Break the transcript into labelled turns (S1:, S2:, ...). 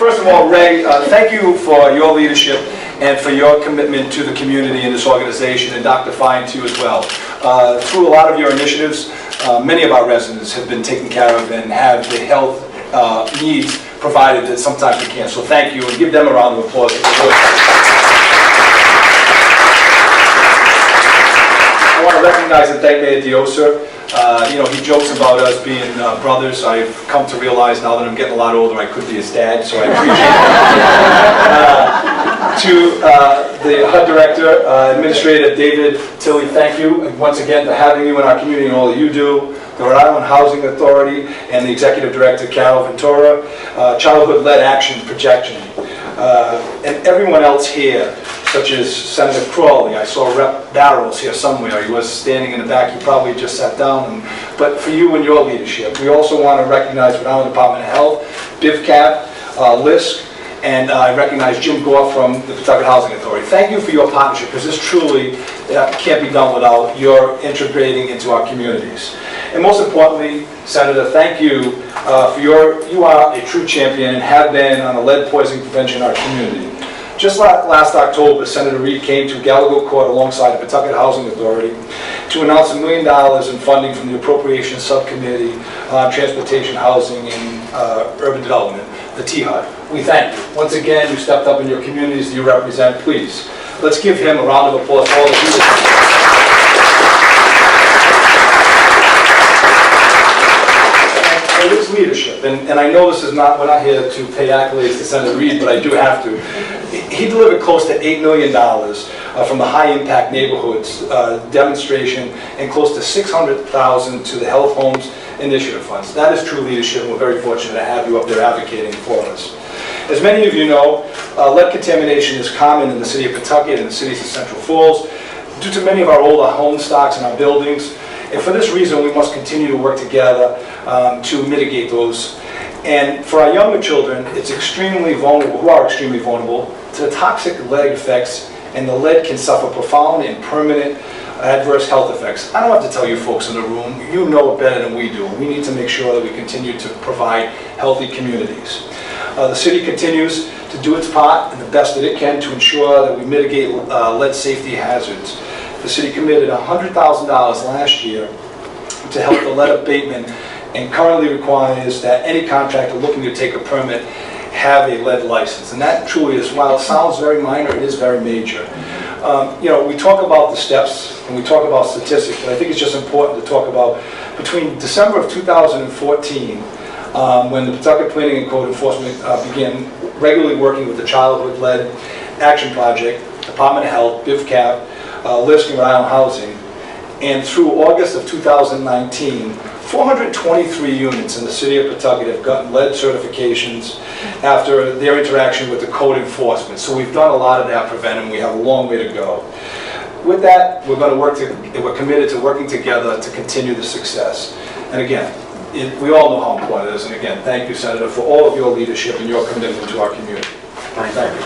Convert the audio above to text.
S1: first of all, Ray, thank you for your leadership and for your commitment to the community and this organization, and Dr. Fine to you as well. Through a lot of your initiatives, many of our residents have been taken care of and have the health needs provided that sometimes we can't. So thank you, and give them a round of applause. I want to recognize and thank Mayor Dioser. He jokes about us being brothers. I've come to realize now that I'm getting a lot older, I could be his dad, so I appreciate it. To the HUD Director, Administrator David Tilley, thank you once again for having you in our community and all that you do. The Rhode Island Housing Authority and the Executive Director, Carol Ventura, Childhood Lead Action Projection, and everyone else here, such as Senator Crawley. I saw Rep. Barrows here somewhere. He was standing in the back. He probably just sat down. But for you and your leadership, we also want to recognize Rhode Island Department of Health, BivCap, LISC, and I recognize Jim Gore from the Pawtucket Housing Authority. Thank you for your partnership, because this truly can't be done without your integrating into our communities. And most importantly, Senator, thank you for you are a true champion and have been on the lead poisoning prevention in our community. Just last October, Senator Reed came to Gallagher Court alongside the Pawtucket Housing Authority to announce $1 million in funding from the Appropriations Subcommittee on Transportation, Housing, and Urban Development, the HUD. We thank you. Once again, you stepped up in your communities that you represent. Please, let's give him a round of applause for all that he did. His leadership, and I know this is not, we're not here to pay accolades to Senator Reed, but I do have to. He delivered close to $8 million from the high impact neighborhoods demonstration, and close to $600,000 to the Health Homes Initiative funds. That is true leadership, and we're very fortunate to have you up there advocating for us. As many of you know, lead contamination is common in the city of Pawtucket and the cities of Central Falls due to many of our older home stocks and our buildings. And for this reason, we must continue to work together to mitigate those. And for our younger children, it's extremely vulnerable, who are extremely vulnerable to the toxic lead effects, and the lead can suffer profound and permanent adverse health effects. I don't have to tell you folks in the room, you know it better than we do. We need to make sure that we continue to provide healthy communities. The city continues to do its part and the best that it can to ensure that we mitigate lead safety hazards. The city committed $100,000 last year to help the lead abatement, and currently requires that any contractor looking to take a permit have a lead license. And that truly is, while it sounds very minor, it is very major. We talk about the steps and we talk about statistics, but I think it's just important to talk about between December of 2014, when the Pawtucket Planning and Code Enforcement began regularly working with the Childhood Lead Action Project, Department of Health, BivCap, LISC, and Rhode Island Housing, and through August of 2019, 423 units in the city of Pawtucket have gotten lead certifications after their interaction with the code enforcement. So we've done a lot of that preventing. We have a long way to go. With that, we're committed to working together to continue the success. And again, we all know how important it is. And again, thank you, Senator, for all of your leadership and your commitment to our community. Thank you.